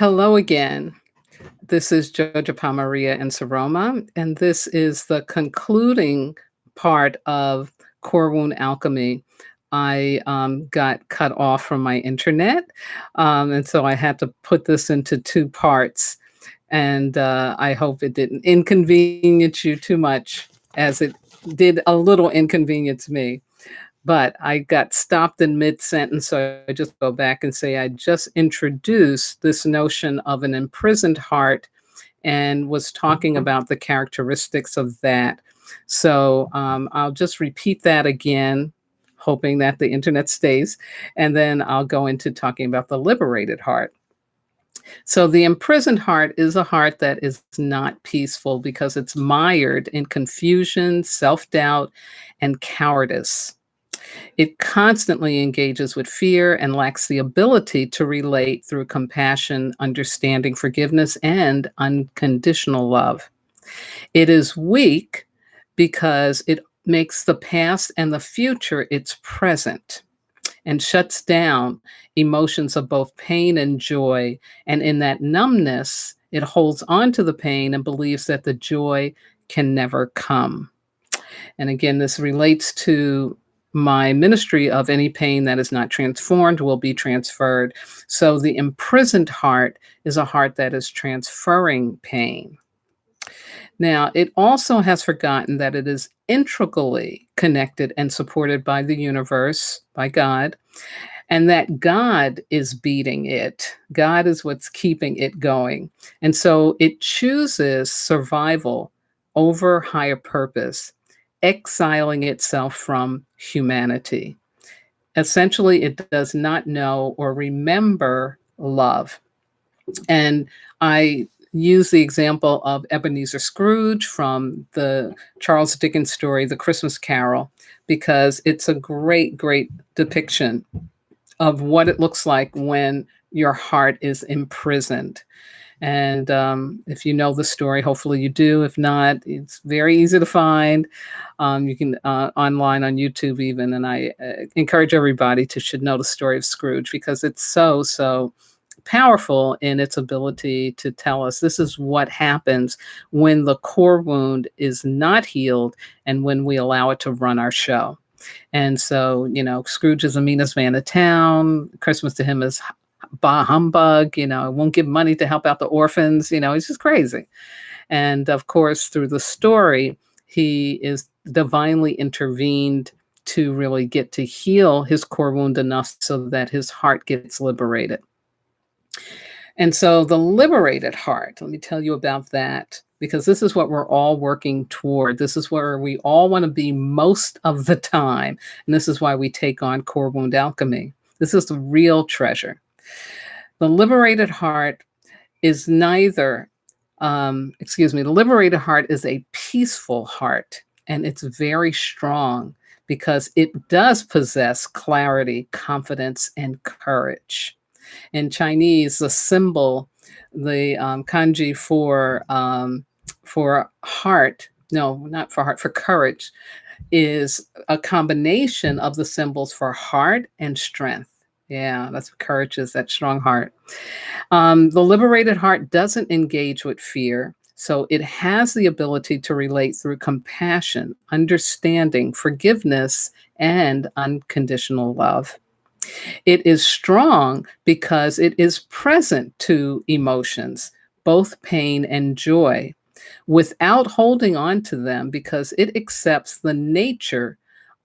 Hello again. This is Jojopahmaria Nsoroma, and this is the concluding part of Core Wound Alchemy. I got cut off from my internet, and so I had to put this into two parts. And I hope it didn't inconvenience you too much, as it did a little inconvenience me. But I got stopped in mid-sentence, so I just go back and say I just introduced this notion of an imprisoned heart and was talking about the characteristics of that. So I'll just repeat that again, hoping that the internet stays, and then I'll go into talking about the liberated heart. So the imprisoned heart is a heart that is not peaceful because it's mired in confusion, self-doubt, and cowardice. It constantly engages with fear and lacks the ability to relate through compassion, understanding, forgiveness, and unconditional love. It is weak because it makes the past and the future its present and shuts down emotions of both pain and joy. And in that numbness, it holds on to the pain and believes that the joy can never come. And again, this relates to my ministry of any pain that is not transformed will be transferred. So the imprisoned heart is a heart that is transferring pain. Now, it also has forgotten that it is integrally connected and supported by the universe, by God, and that God is beating it. God is what's keeping it going. And so it chooses survival over higher purpose, exiling itself from humanity. Essentially, it does not know or remember love. And I use the example of Ebenezer Scrooge from the Charles Dickens story, The Christmas Carol, because it's a great, great depiction of what it looks like when your heart is imprisoned. And if you know the story, hopefully you do. If not, it's very easy to find. You can online on YouTube even. And I encourage everybody to should know the story of Scrooge because it's so, so powerful in its ability to tell us this is what happens when the core wound is not healed and when we allow it to run our show. And so, Scrooge is the meanest man in town. Christmas to him is bah humbug, won't give money to help out the orphans, he's just crazy. And of course, through the story, he is divinely intervened to really get to heal his core wound enough so that his heart gets liberated. And so the liberated heart, let me tell you about that, because this is what we're all working toward. This is where we all want to be most of the time. And this is why we take on Core Wound Alchemy. This is the real treasure. The liberated heart is the liberated heart is a peaceful heart, and it's very strong because it does possess clarity, confidence, and courage. In Chinese, the symbol, the kanji for heart, no, not for heart, for courage, is a combination of the symbols for heart and strength. Yeah, that's what courage is, that strong heart. The liberated heart doesn't engage with fear, so it has the ability to relate through compassion, understanding, forgiveness, and unconditional love. It is strong because it is present to emotions, both pain and joy, without holding on to them because it accepts the nature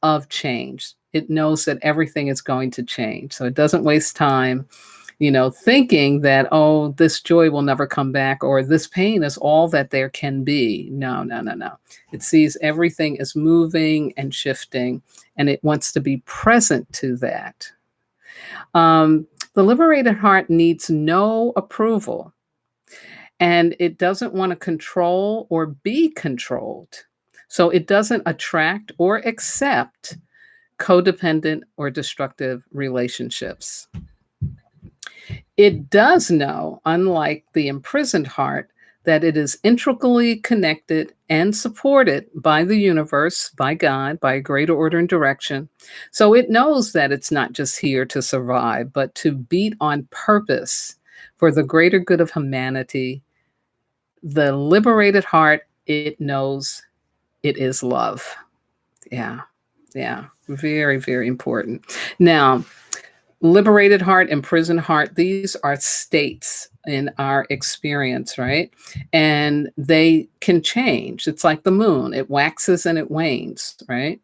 of change. It knows that everything is going to change. So it doesn't waste time, thinking that, oh, this joy will never come back or this pain is all that there can be. No, no, no, no. It sees everything is moving and shifting, and it wants to be present to that. The liberated heart needs no approval, and it doesn't want to control or be controlled. So it doesn't attract or accept codependent or destructive relationships. It does know, unlike the imprisoned heart, that it is integrally connected and supported by the universe, by God, by a greater order and direction. So it knows that it's not just here to survive, but to beat on purpose for the greater good of humanity. The liberated heart, it knows it is love. Yeah. Yeah. Very, very important. Now, liberated heart, imprisoned heart, these are states in our experience, right? And they can change. It's like the moon, it waxes and it wanes, right?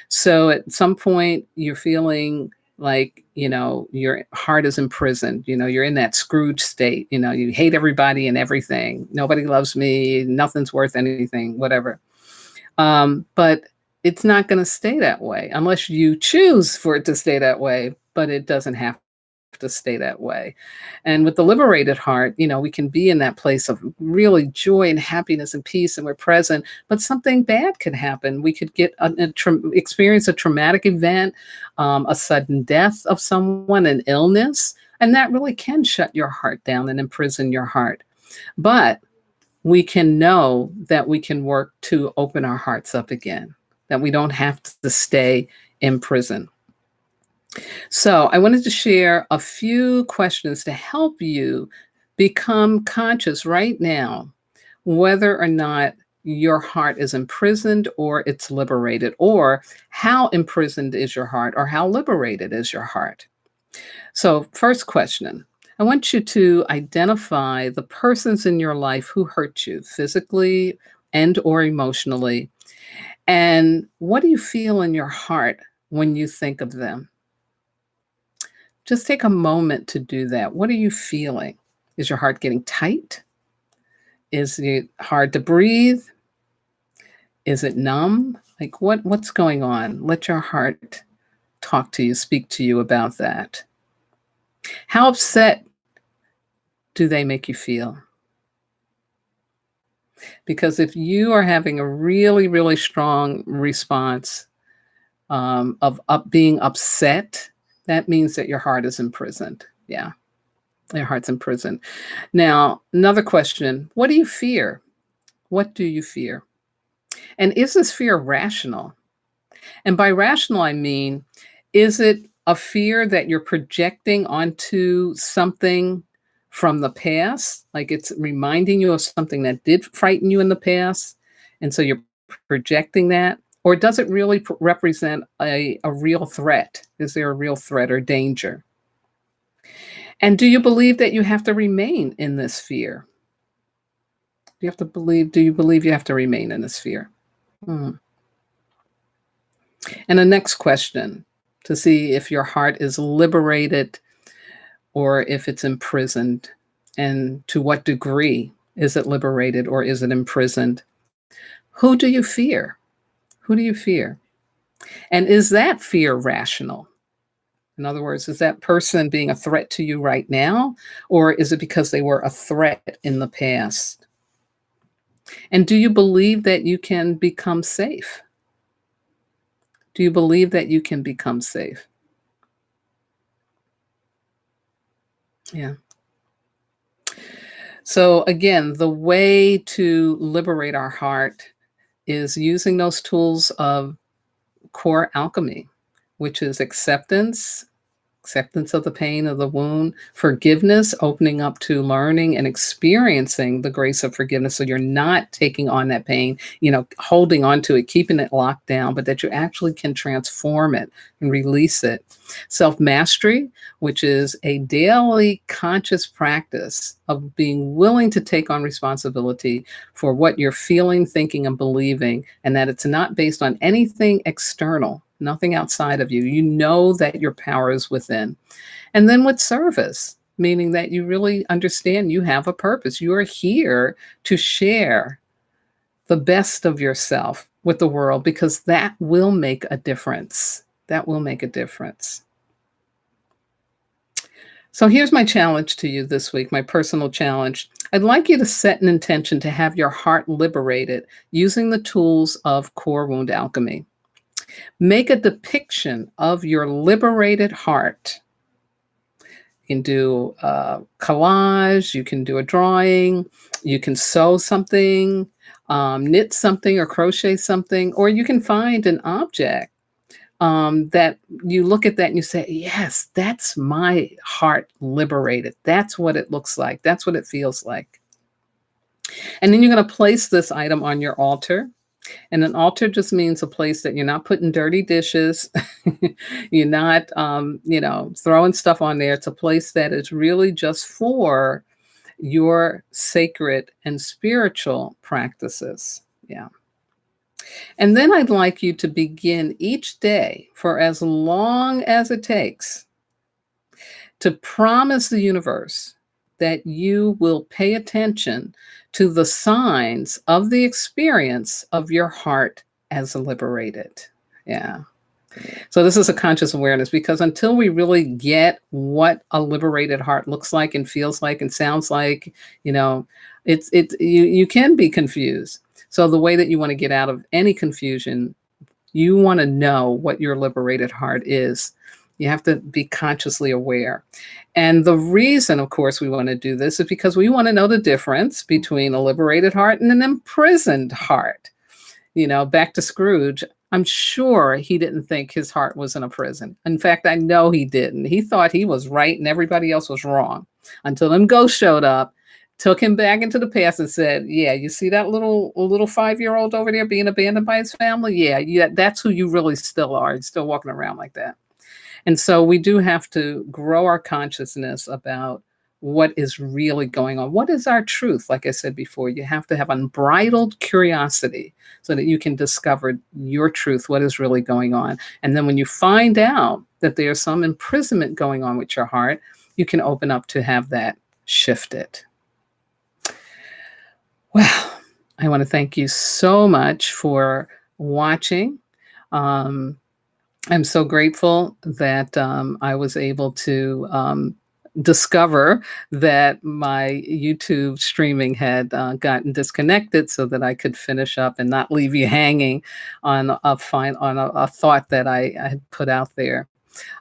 So at some point, you're feeling like, your heart is imprisoned. You're in that Scrooge state. You hate everybody and everything. Nobody loves me. Nothing's worth anything, whatever. But it's not going to stay that way unless you choose for it to stay that way, but it doesn't have to stay that way. And with the liberated heart, we can be in that place of really joy and happiness and peace, and we're present, but something bad could happen. We could experience a traumatic event, a sudden death of someone, an illness, and that really can shut your heart down and imprison your heart. But we can know that we can work to open our hearts up again, that we don't have to stay in prison. So I wanted to share a few questions to help you become conscious right now, whether or not your heart is imprisoned or it's liberated, or how imprisoned is your heart or how liberated is your heart. So first question, I want you to identify the persons in your life who hurt you physically and or emotionally. And what do you feel in your heart when you think of them? Just take a moment to do that. What are you feeling? Is your heart getting tight? Is it hard to breathe? Is it numb? Like what's going on? Let your heart talk to you, speak to you about that. How upset do they make you feel? Because if you are having a really, really strong response of being upset, that means that your heart is imprisoned. Yeah, your heart's imprisoned. Now, another question, what do you fear? What do you fear? And is this fear rational? And by rational, I mean, is it a fear that you're projecting onto something from the past? Like it's reminding you of something that did frighten you in the past. And so you're projecting that? Or does it really represent a real threat? Is there a real threat or danger? And do you believe that you have to remain in this fear? Do you believe you have to remain in this fear? Hmm. And the next question to see if your heart is liberated or if it's imprisoned, and to what degree is it liberated or is it imprisoned? Who do you fear? Who do you fear? And is that fear rational? In other words, is that person being a threat to you right now, or is it because they were a threat in the past? And do you believe that you can become safe? Do you believe that you can become safe? Yeah. So again, the way to liberate our heart is using those tools of core alchemy, which is acceptance of the pain of the wound, forgiveness, opening up to learning and experiencing the grace of forgiveness. So you're not taking on that pain, holding on to it, keeping it locked down, but that you actually can transform it and release it. Self-mastery, which is a daily conscious practice of being willing to take on responsibility for what you're feeling, thinking, and believing, and that it's not based on anything external, nothing outside of you. You know that your power is within. And then with service, meaning that you really understand you have a purpose. You are here to share the best of yourself with the world, because that will make a difference. That will make a difference. So here's my challenge to you this week, my personal challenge. I'd like you to set an intention to have your heart liberated using the tools of Core Wound Alchemy. Make a depiction of your liberated heart. You can do a collage, you can do a drawing, you can sew something, knit something or crochet something, or you can find an object that you look at that and you say, yes, that's my heart liberated. That's what it looks like. That's what it feels like. And then you're going to place this item on your altar. And an altar just means a place that you're not putting dirty dishes. You're not, throwing stuff on there. It's a place that is really just for your sacred and spiritual practices. Yeah. And then I'd like you to begin each day for as long as it takes to promise the universe that you will pay attention to the signs of the experience of your heart as liberated. Yeah. So this is a conscious awareness, because until we really get what a liberated heart looks like and feels like and sounds like, you know, you can be confused. So the way that you want to get out of any confusion, you want to know what your liberated heart is. You have to be consciously aware. And the reason, of course, we want to do this is because we want to know the difference between a liberated heart and an imprisoned heart. You know, back to Scrooge, I'm sure he didn't think his heart was in a prison. In fact, I know he didn't. He thought he was right and everybody else was wrong, until them ghosts showed up, took him back into the past and said, yeah, you see that little 5-year-old over there being abandoned by his family? Yeah, that's who you really still are. You're still walking around like that. And so we do have to grow our consciousness about what is really going on. What is our truth? Like I said before, you have to have unbridled curiosity so that you can discover your truth, what is really going on. And then when you find out that there's some imprisonment going on with your heart, you can open up to have that shifted. Well, I want to thank you so much for watching. I'm so grateful that I was able to discover that my YouTube streaming had gotten disconnected, so that I could finish up and not leave you hanging on a thought that I had put out there.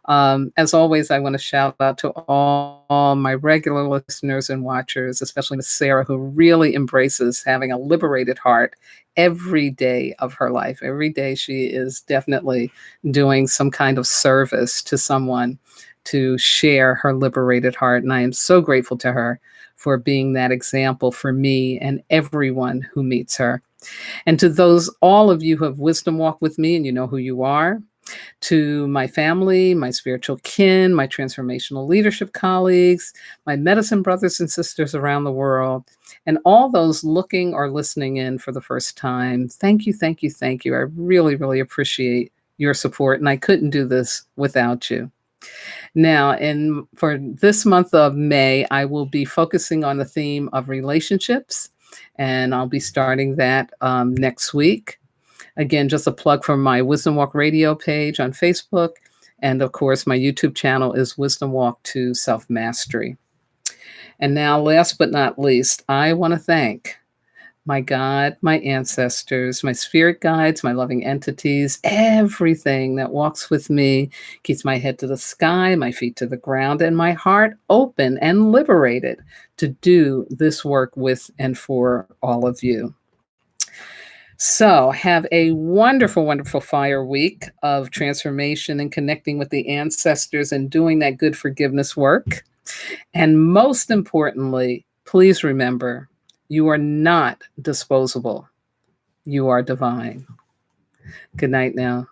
As always, I want to shout out to all my regular listeners and watchers, especially Miss Sarah, who really embraces having a liberated heart every day of her life. Every day she is definitely doing some kind of service to someone to share her liberated heart. And I am so grateful to her for being that example for me and everyone who meets her. And to all of you who have wisdom walked with me and you know who you are, to my family, my spiritual kin, my transformational leadership colleagues, my medicine brothers and sisters around the world, and all those looking or listening in for the first time. Thank you, thank you, thank you. I really, really appreciate your support, and I couldn't do this without you. Now, for this month of May, I will be focusing on the theme of relationships, and I'll be starting that next week. Again, just a plug for my Wisdom Walk radio page on Facebook. And of course, my YouTube channel is Wisdom Walk to Self-Mastery. And now, last but not least, I want to thank my God, my ancestors, my spirit guides, my loving entities, everything that walks with me, keeps my head to the sky, my feet to the ground, and my heart open and liberated to do this work with and for all of you. So have a wonderful, wonderful fire week of transformation and connecting with the ancestors and doing that good forgiveness work. And most importantly, please remember, you are not disposable. You are divine. Good night now.